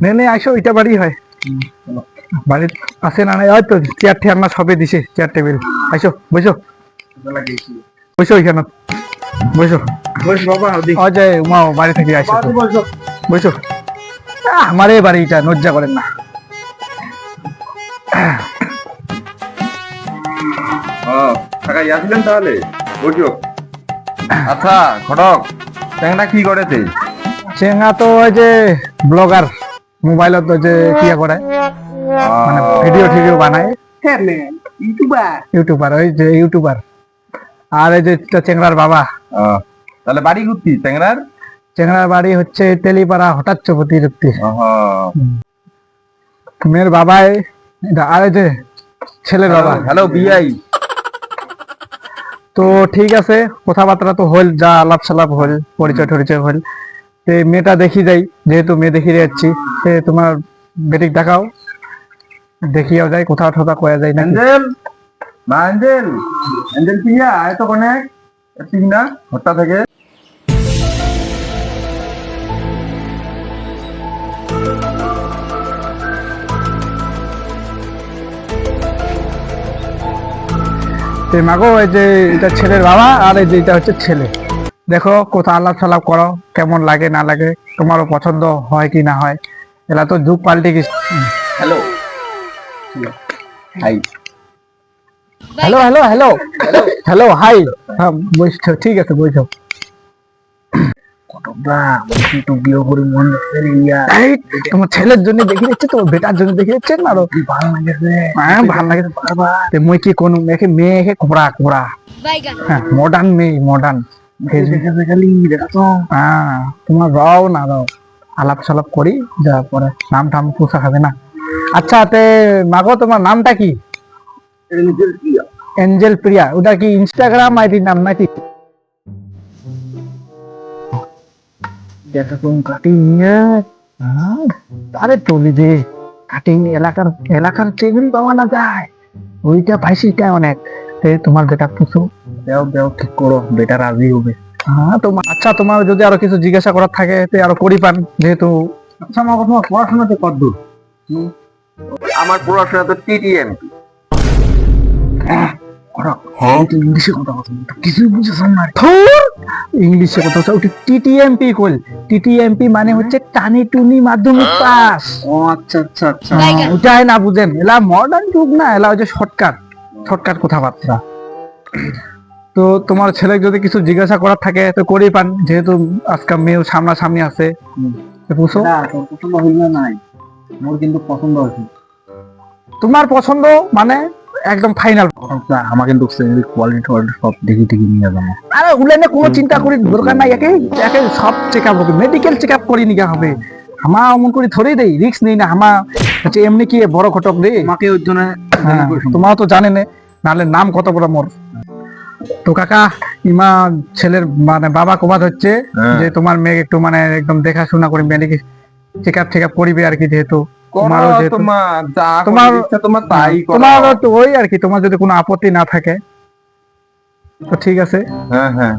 নে আইসো, এটা বাড়ি হয়। বাড়ি আছে না নাই? ওই তো চেয়ার টেয়ার না সবে দিছে, চেয়ার টেবিল। আইসো বসো, বসো এখানে বসো। বাবা ওই যে মা বাড়ি থেকে আইসো, বসো। আমার এই বাড়িটা লজ্জা করেন না। আসলেন তাহলে বসো। আচ্ছা ঘটক, ট্যাংরা কি করেছে? চেঙ্গা তো ওই যে ব্লগার, মোবাইলত যে কিয়া করে, মানে ভিডিও টিডিও বানায়, ইউটিউবার, ওই যে ইউটিউবার। আর এই যে চেংড়ার বাবা। তাহলে বাড়ি ঘুরতি ট্যাংরার? চেংড়ার বাড়ি হচ্ছে তেলিপাড়া হঠাৎ চপতি রক্তি। মেয়ের বাবাই, আর এই যে ছেলের বাবা। হ্যালো বিআই। তো ঠিক আছে, কথাবার্তা তো হল, যা আলাপ সালাপ হল, পরিচয় টরিচয় হল। তো মেয়েটা দেখি যাই, যেহেতু মেয়ে দেখি যাচ্ছি, সে তোমার বেটিক দেখাও, দেখিয়াও যায়, কোথাও ঠোকা কয়া যায় না। অ্যাঞ্জেল, মা অ্যাঞ্জেল, অ্যাঞ্জেল প্রিয়া আয় তো কোনে ঠিক না হট্টা থেকে। মাগো এই যে এটা ছেলের বাবা, আর এই যে এটা হচ্ছে ছেলে। দেখো কোথাও আলাপ সালাপ করো, কেমন লাগে না লাগে, তোমারও পছন্দ হয় কি না হয়। এলা তো যুগ পাল্টে গেছে। Hello hi. Hello hello hello hello hi. হ্যাঁ বসছো, ঠিক আছে বসো। তোমার ছেলের জন্য দেখে দিচ্ছে, তোমার বেটার জন্য দেখে দিচ্ছেন না? ভালো লাগেছে, হ্যাঁ ভালো লাগেছে। মুই কি কোন মেয়ে কোবরা কোবরা, হ্যাঁ মডার্ন মেয়ে, মডার্ন। হ্যাঁ তোমার রাও না রাও, আলাপ সালাপ করি, যা পরে নাম টাম পুষা খাবে না। আচ্ছা তে মাগো তোমার নামটা কি? এঞ্জেল প্রিয়া। ওটা কি ইনস্টাগ্রাম আইডি নাম নাকি? আরে টলি দে কাটিং, এলাকার টেবিল পাওয়া না যায়, ওইটা পাইছিটা অনেক। তোমার বেটা পুষো, দেও ঠিক করো, বেটা রাজি হবে। হ্যাঁ তোমার আচ্ছা, তোমার যদি আরো কিছু জিজ্ঞাসা করার থাকে আরো করি পান, যেহেতু। আচ্ছা আমার তোমার পড়াশোনাতে কতদূর? আমার পড়াশোনা তো টিটিএমপি। ইংলিশে কথা বলছো, কিছুই বুঝেছ না। ইংলিশে কথা বলছো, ওটা টিটিএমপি কল। টিটিএমপি মানে হচ্ছে টানি টুনি মাধ্যমিক পাস। ও আচ্ছা আচ্ছা আচ্ছা। ওটাই না বুঝেন, এলা মডার্ন যুগ না, এলা হচ্ছে শর্টকাট কথাবার্তা। তো তোমার ছেলে যদি কিছু জিজ্ঞাসা করার থাকে তো করেই পান, যেহেতু আজকাল মেয়েও সামনাসামনি আছে। বুঝছো পছন্দ হইল নাই? মোর কিন্তু পছন্দ হয়েছে। তোমার পছন্দ মানে একদম ফাইনাল? আমার কিন্তু কোয়ালিটি সব দেখি নিয়ে যাবো। আরে উলানে কোনো চিন্তা করি দরকার নাই, একে সব চেক আপ হবে, মেডিকেল চেক আপ করি নিগা হবে। আমার অমন করে ধরেই দেই, রিস্ক নেই না। আমার হচ্ছে এমনি কি বড় ঘটক দেই আমাকে ওই জন্য। তোমার তো জানে নাহলে নাম কত বড় মোর। তো কাকা, ইমা ছেলের মানে বাবা কোবাদ হচ্ছে যে তোমার মেয়ে একটু মানে একদম দেখাশোনা করে মেডিকেল চেক আপ করিবে আর কি, যেহেতু তোমার তো ওই আর কি, তোমার যদি কোনো আপত্তি না থাকে তো ঠিক আছে। হ্যাঁ হ্যাঁ।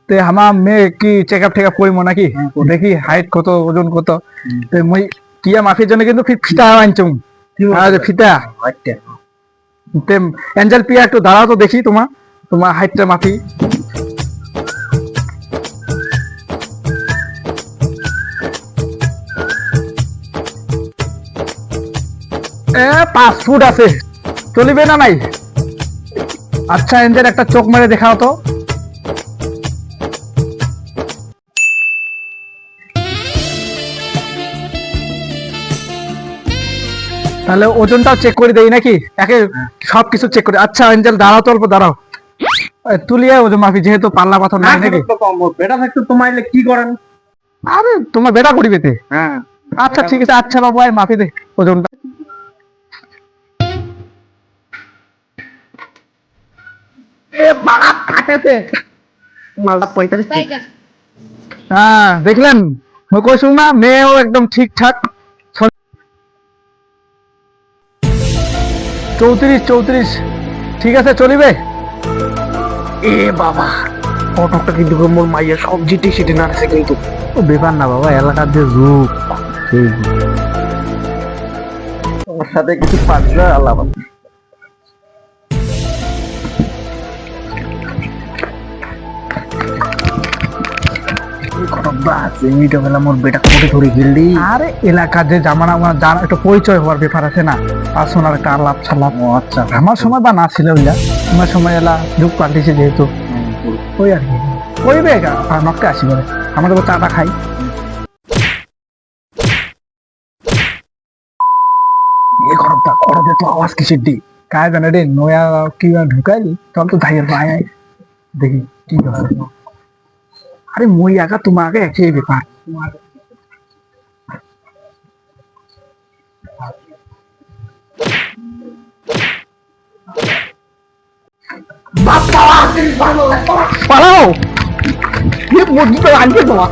তো আমার মেয়ে কি চেক আপ করিব নাকি, দেখি হাইট কত, ওজন কত। তো মুই কিয়া মাফির জন্য কিন্তু ফিতা আনছুম, ফিতা। এঞ্জেল পিয়া একটু দাঁড়াও তো দেখি তোমার হাইটটা মাফি। এ 5 ফুট আছে, চলিবে না নাই? আচ্ছা এঞ্জেল একটা চোখ মেরে দেখাও তো। তাহলে ওজনটাও চেক করে দেই নাকি, একে সবকিছু চেক করে। আচ্ছা এঞ্জেল দাঁড়াও তো, অল্প দাঁড়াও, তুলিয়া ওজন মাফি, যেহেতু পাল্লা পাথর নাই নাকি। বেটা থাকতে তোমার কি করেন? আরে তোমার বেটা করিবে তে। হ্যাঁ আচ্ছা ঠিক আছে। আচ্ছা বাবু আয় মাফি দে ওজনটা। হ্যাঁ দেখলেন, কইসুম না, মেয়েও একদম ঠিকঠাক। 34 ঠিক আছে, চলিবে। এ বাবা, ফটোটা কিন্তু মোর মাইয়া সব জিটি সিটি নাড়ছে, কিন্তু ও ব্যাপার না বাবা, এলাকার যে রূপ সেই সাথে কিছু পার্সোনাল আলাপ আছে। চিংড়িটা হলে মোর বেটা কোটে ধরে গেলি। আরে এলাকার যে জামানা আমার জানা একটা পরিচয় হওয়ার ব্যাপার আছে না, পার্সোনাল একটা আলাপ ছালাপ। ও আচ্ছা, আমার সময় বা না ছিল ওইলা, তোমার সময় এলা যুগ পাল্টেছে যেহেতু, ওই আর কি কইবে নককে আসি বলে আমরা তো চাটা খাই। এ করবটা করবে তো আওয়াজ কিসের দি কায় জানে রে, নয়া কি ঢুকাইলি চল তো ধাইয়ের পায় দেখি কি ব্যাপার। আরে মই আগা তোমার আগে একই ব্যাপার। পালাও মুরগি তো আনবে তোমার